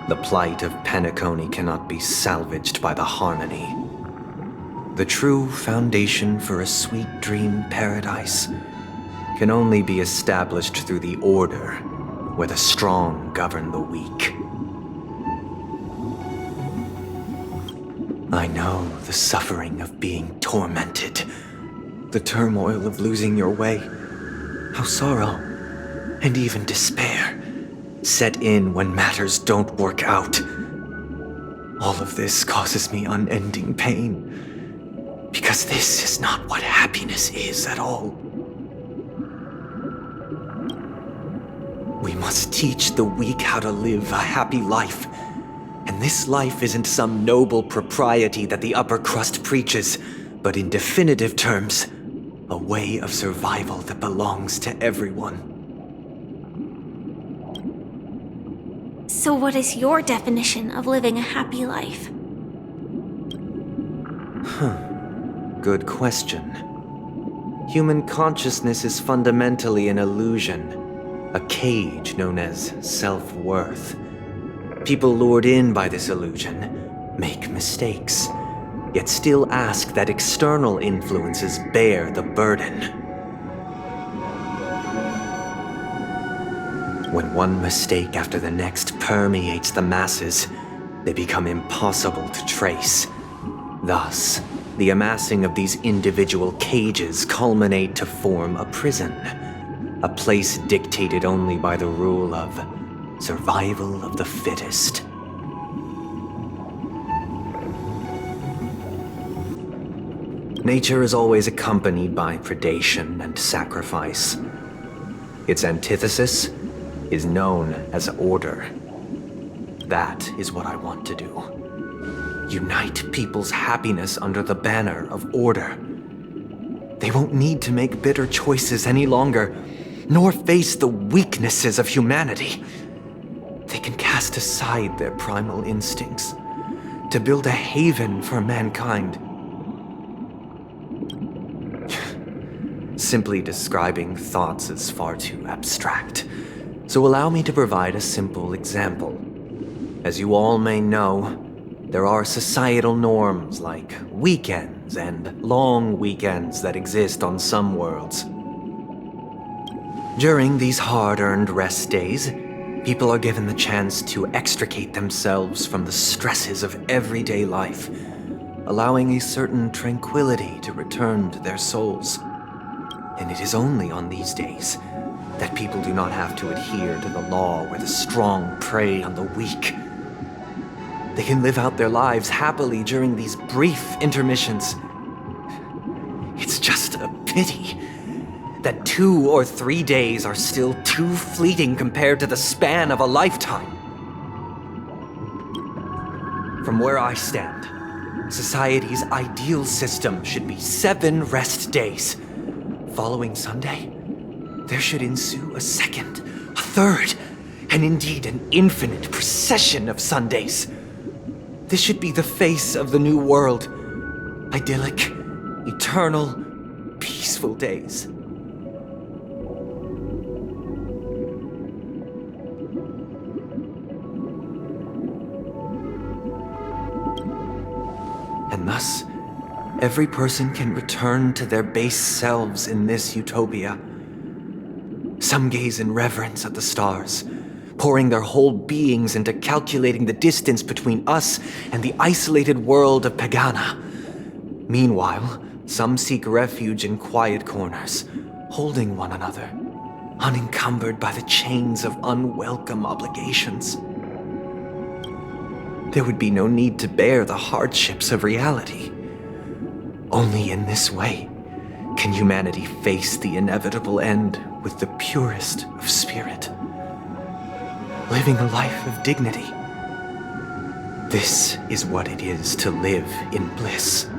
The plight of Penacony cannot be salvaged by the harmony. The true foundation for a sweet dream paradise can only be established through the order where the strong govern the weak. I know the suffering of being tormented, the turmoil of losing your way, how sorrow and even despair set in when matters don't work out. All of this causes me unending pain, because this is not what happiness is at all. We must teach the weak how to live a happy life. And this life isn't some noble propriety that the upper crust preaches, but in definitive terms, a way of survival that belongs to everyone. So what is your definition of living a happy life? Good question. Human consciousness is fundamentally an illusion, a cage known as self-worth. People lured in by this illusion make mistakes, yet still ask that external influences bear the burden. When one mistake after the next permeates the masses, they become impossible to trace. Thus, the amassing of these individual cages culminate to form a prison, a place dictated only by the rule of survival of the fittest. Nature is always accompanied by predation and sacrifice. Its antithesis is known as order. That is what I want to do. Unite people's happiness under the banner of order. They won't need to make bitter choices any longer, nor face the weaknesses of humanity. They can cast aside their primal instincts to build a haven for mankind. Simply describing thoughts is far too abstract, so allow me to provide a simple example. As you all may know, there are societal norms like weekends and long weekends that exist on some worlds. During these hard-earned rest days, people are given the chance to extricate themselves from the stresses of everyday life, allowing a certain tranquility to return to their souls. And it is only on these days that people do not have to adhere to the law where the strong prey on the weak. They can live out their lives happily during these brief intermissions. It's just a pity that 2 or 3 days are still too fleeting compared to the span of a lifetime. From where I stand, society's ideal system should be 7 rest days. Following Sunday, there should ensue a second, a third, and indeed an infinite procession of Sundays. This should be the face of the new world. Idyllic, eternal, peaceful days. And thus, every person can return to their base selves in this utopia. Some gaze in reverence at the stars, pouring their whole beings into calculating the distance between us and the isolated world of Pagana. Meanwhile, some seek refuge in quiet corners, holding one another, unencumbered by the chains of unwelcome obligations. There would be no need to bear the hardships of reality. Only in this way can humanity face the inevitable end with the purest of spirit, living a life of dignity. This is what it is to live in bliss.